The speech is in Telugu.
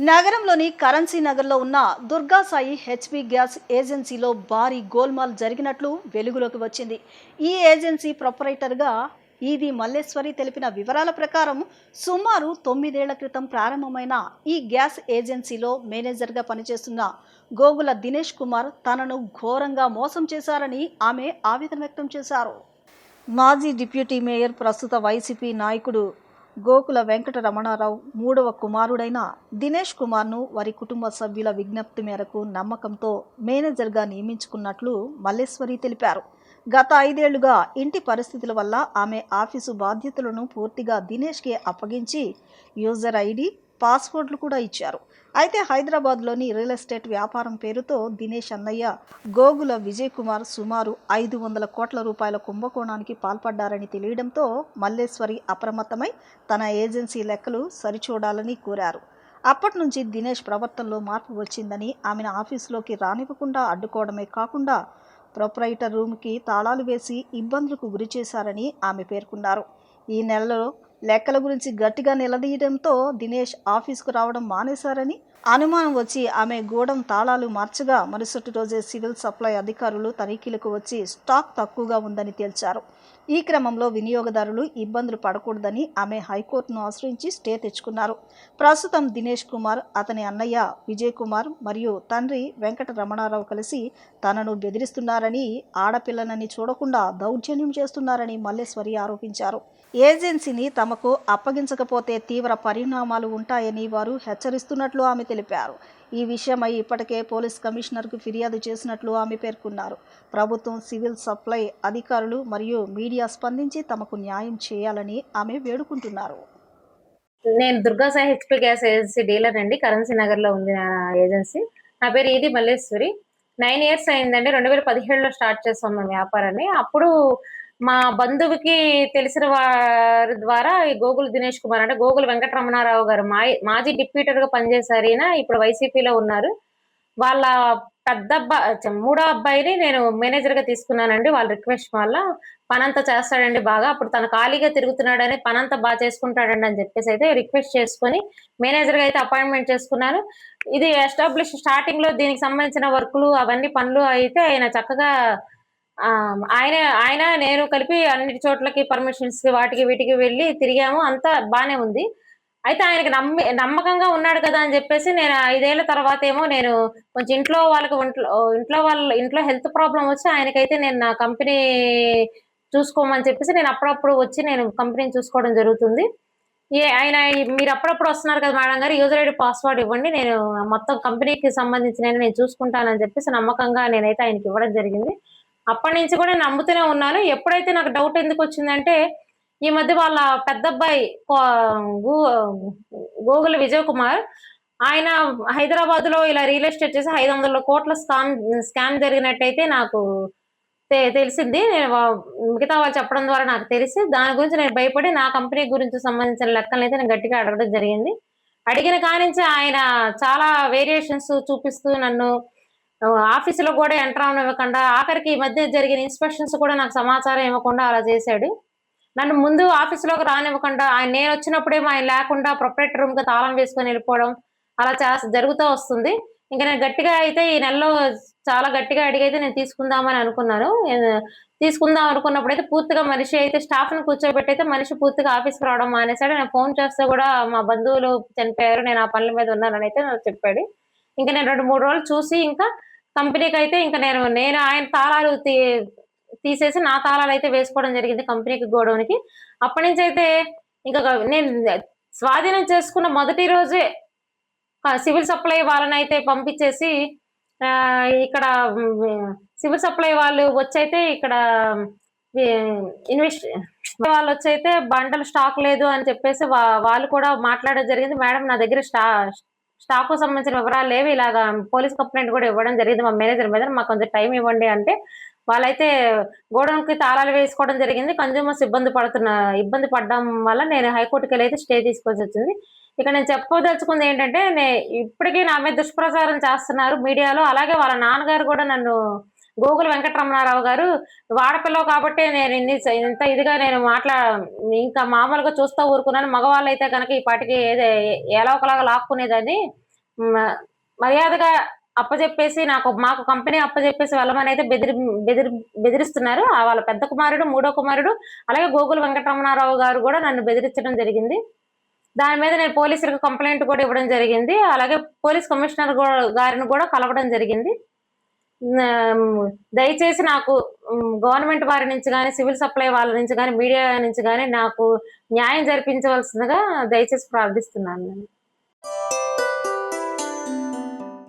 నగరంలోని కరెన్సీ నగర్లో ఉన్న దుర్గా సాయి హెచ్పి గ్యాస్ ఏజెన్సీలో భారీ గోల్మాల్ జరిగినట్లు వెలుగులోకి వచ్చింది. ఈ ఏజెన్సీ ప్రొపరైటర్గా ఈది మల్లేశ్వరి తెలిపిన వివరాల ప్రకారం సుమారు 9 ఏళ్ల క్రితం ప్రారంభమైన ఈ గ్యాస్ ఏజెన్సీలో మేనేజర్గా పనిచేస్తున్న గోగుల దినేష్ కుమార్ తనను ఘోరంగా మోసం చేశారని ఆమె ఆవేదన వ్యక్తం చేశారు. మాజీ డిప్యూటీ మేయర్, ప్రస్తుత వైసీపీ నాయకుడు గోకుల వెంకట రమణారావు మూడవ కుమారుడైన దినేష్ కుమార్ను వారి కుటుంబ సభ్యుల విజ్ఞప్తి మేరకు నమ్మకంతో మేనేజర్గా నియమించుకున్నట్లు మల్లేశ్వరి తెలిపారు. గత 5 ఏళ్లుగా ఇంటి పరిస్థితుల వల్ల ఆమె ఆఫీసు బాధ్యతలను పూర్తిగా దినేష్కి అప్పగించి యూజర్ ఐడి, పాస్వర్డ్లు కూడా ఇచ్చారు. అయితే హైదరాబాద్లోని రియల్ ఎస్టేట్ వ్యాపారం పేరుతో దినేష్ అన్నయ్య గోగుల విజయ్ కుమార్ సుమారు 500 కోట్ల రూపాయల కుంభకోణానికి పాల్పడ్డారని తెలియడంతో మల్లేశ్వరి అప్రమత్తమై తన ఏజెన్సీ లెక్కలు సరిచూడాలని కోరారు. అప్పటి నుంచి దినేష్ ప్రవర్తనలో మార్పు వచ్చిందని, ఆమెను ఆఫీసులోకి రానివ్వకుండా అడ్డుకోవడమే కాకుండా ప్రొపరైటర్ రూమ్కి తాళాలు వేసి ఇబ్బందులకు గురి చేశారని ఆమె పేర్కొన్నారు. ఈ నెలలో లెక్కల గురించి గట్టిగా నిలదీయడంతో దినేష్ ఆఫీసుకు రావడం మానేశారని, అనుమానం వచ్చి ఆమె గూడెం తాళాలు మార్చగా మరుసటి రోజే సివిల్ సప్లై అధికారులు తనిఖీలకు వచ్చి స్టాక్ తక్కువగా ఉందని తేల్చారు. ఈ క్రమంలో వినియోగదారులు ఇబ్బందులు పడకూడదని ఆమె హైకోర్టును ఆశ్రయించి స్టే తెచ్చుకున్నారు. ప్రస్తుతం దినేష్ కుమార్, అతని అన్నయ్య విజయ్ కుమార్ మరియు తండ్రి వెంకట రమణారావు కలిసి తనను బెదిరిస్తున్నారని, ఆడపిల్లనని చూడకుండా దౌర్జన్యం చేస్తున్నారని మల్లేశ్వరి ఆరోపించారు. ఏజెన్సీని తమకు అప్పగించకపోతే తీవ్ర పరిణామాలు ఉంటాయని వారు హెచ్చరిస్తున్నట్లు ఆమె తెలిపారు. ఈ విషయమై ఇప్పటికే పోలీస్ కమిషనర్కు ఫిర్యాదు చేసినట్లు ఆమె పేర్కొన్నారు. ప్రభుత్వం, సివిల్ సప్లై అధికారులు మరియు మీడియా స్పందించి తమకు న్యాయం చేయాలని ఆమె వేడుకుంటున్నారు. నేను Durga Sai HP gas agency dealer అండి. కరెన్సీ నగర్ లో ఉంది నా ఏజెన్సీ. నా పేరు ఈది మల్లేశ్వరి. 9 ఇయర్స్ అయిందండి. 2017లో స్టార్ట్ చేసాం మేము వ్యాపారాన్ని. అప్పుడు మా బంధువుకి తెలిసిన వారి ద్వారా ఈ గోగుల దినేష్ కుమార్ అంటే గోగుల వెంకట రమణారావు గారు మాజీ డిప్యూటర్ గా పనిచేశారు. ఈయన ఇప్పుడు వైసీపీలో ఉన్నారు. వాళ్ళ మూడో అబ్బాయిని నేను మేనేజర్ గా తీసుకున్నానండి. వాళ్ళ రిక్వెస్ట్ వల్ల. పనంతా చేస్తాడండి బాగా. అప్పుడు తను ఖాళీగా తిరుగుతున్నాడని, పనంతా బాగా చేసుకుంటాడండి అని చెప్పేసి అయితే రిక్వెస్ట్ చేసుకొని మేనేజర్ గా అయితే అపాయింట్మెంట్ చేసుకున్నాను. ఇది స్టార్టింగ్ లో దీనికి సంబంధించిన వర్కులు అవన్నీ పనులు అయితే ఆయన చక్కగా ఆయన ఆయన నేను కలిపి అన్ని చోట్లకి పర్మిషన్స్ వాటికి వీటికి వెళ్ళి తిరిగాము. అంతా బానే ఉంది. అయితే ఆయనకి నమ్మకంగా ఉన్నాడు కదా అని చెప్పేసి నేను 5 ఏళ్ల తర్వాతేమో నేను కొంచెం ఇంట్లో హెల్త్ ప్రాబ్లమ్ వచ్చి ఆయనకైతే నేను నా కంపెనీ చూసుకోమని చెప్పేసి నేను అప్పుడప్పుడు వచ్చి నేను కంపెనీని చూసుకోవడం జరుగుతుంది. ఆయన మీరు అప్పుడప్పుడు వస్తున్నారు కదా మేడం గారు, యూజర్ ఐడి, పాస్వర్డ్ ఇవ్వండి. నేను మొత్తం కంపెనీకి సంబంధించినవి నేను చూసుకుంటానని చెప్పేసి నమ్మకంగా నేనైతే ఆయనకి ఇవ్వడం జరిగింది. అప్పటి నుంచి కూడా నేను నమ్ముతూనే ఉన్నాను. ఎప్పుడైతే నాకు డౌట్ ఎందుకొచ్చిందంటే, ఈ మధ్య వాళ్ళ పెద్దబ్బాయి గూ గోగుల విజయ్ కుమార్ ఆయన హైదరాబాద్‌లో ఇలా రియల్ ఎస్టేట్ చేసి 500 కోట్ల స్కామ్ జరిగినట్టయితే నాకు తెలిసింది. మిగతా వాళ్ళు చెప్పడం ద్వారా నాకు తెలిసి, దాని గురించి నేను భయపడి నా కంపెనీ గురించి సంబంధించిన లెక్కలనైతే నేను గట్టిగా అడగడం జరిగింది. అడిగిన కానించి ఆయన చాలా వేరియేషన్స్ చూపిస్తూ నన్ను ఆఫీసులో కూడా ఎంటర్ అవ్వనివ్వకుండా, ఆఖరికి ఈ మధ్య జరిగిన ఇన్స్‌పెక్షన్స్ కూడా నాకు సమాచారం ఇవ్వకుండా అలా చేశాడు. నన్ను ముందు ఆఫీసులోకి రానివ్వకుండా, నేనొచ్చినప్పుడేమో ఆయన లేకుండా ప్రొపరేటర్ రూమ్‌కి తాళం వేసుకొని వెళ్ళిపోవడం, అలా జరుగుతూ వస్తుంది. ఇంక నేను గట్టిగా అయితే ఈ నెలలో చాలా గట్టిగా అడిగైతే నేను తీసుకుందామని అనుకున్నాను. తీసుకుందాం అనుకున్నప్పుడైతే పూర్తిగా మనిషి అయితే స్టాఫ్‌ని కూర్చోబెట్టయితే మనిషి పూర్తిగా ఆఫీస్‌కి రావడం మానేశాడు. నేను ఫోన్ చేస్తే కూడా మా బంధువులు చనిపోయారు, నేను ఆ పనుల మీద ఉన్నాననైతే నాకు చెప్పాడు. ఇంక నేను 2, 3 రోజులు చూసి ఇంకా కంపెనీకైతే ఇంక నేను ఆయన తాళాలు తీసేసి నా తాళాలైతే వేసుకోవడం జరిగింది కంపెనీకి, గోడౌన్‌కి. అప్పటినుంచైతే ఇంక నేను స్వాధీనం చేసుకున్న మొదటి రోజే సివిల్ సప్లై వాళ్ళనైతే పంపించేసి ఇక్కడ సివిల్ సప్లై వాళ్ళు వచ్చైతే ఇక్కడ ఇన్వెస్ట్ వాళ్ళొచ్చైతే బండలు స్టాక్ లేదు అని చెప్పేసి వాళ్ళు కూడా మాట్లాడడం జరిగింది. మేడం నా దగ్గర స్టాకు సంబంధించిన వివరాలు లేవు. ఇలాగా పోలీస్ కంప్లెయింట్ కూడా ఇవ్వడం జరిగింది మా మేనేజర్ మీద. మాకు కొంచెం టైం ఇవ్వండి అంటే, వాళ్ళైతే గోడౌన్‌కి తాళాలు వేసుకోవడం జరిగింది. కన్స్యూమర్స్ ఇబ్బంది పడడం వల్ల నేను హైకోర్టుకెళ్ళైతే స్టే తీసుకోవాల్సొచ్చింది. ఇక నేను చెప్పదలుచుకుంది ఏంటంటే, ఇప్పటికీ నా మీద దుష్ప్రచారం చేస్తున్నారు మీడియాలో. అలాగే వాళ్ళ నాన్నగారు కూడా నన్ను గోగుల వెంకటరమణారావు గారు, "నువ్వు ఆడపిల్లవు కాబట్టే నేను ఇంత ఇదిగా నేను ఇంకా మామూలుగా చూస్తా ఊరుకున్నాను. మగవాళ్ళైతే గనక ఈ పాటికి ఎలా ఒకలాగా లాక్కునేదాన్ని. మ- మర్యాదగా అప్పజెప్పేసి మాకు కంపెనీ అప్పజెప్పేసి వెళ్ళమని అయితే బెదిరిస్తున్నారు. వాళ్ళ పెద్ద కుమారుడు, మూడో కుమారుడు, అలాగే గోగుల వెంకటరమణారావు గారు కూడా నన్ను బెదిరించడం జరిగింది. దాని మీద నేను పోలీసులకు కంప్లెయింట్ కూడా ఇవ్వడం జరిగింది. అలాగే పోలీస్ కమిషనర్ గారిని కూడా కలవడం జరిగింది. ఆమ్, దయచేసి నాకు గవర్నమెంట్ వారి నుంచి కానీ, సివిల్ సప్లై వాళ్ళ నుంచి కానీ, మీడియా నుంచి కానీ నాకు న్యాయం జరిపించవలసిందిగా దయచేసి ప్రార్థిస్తున్నాను నేను.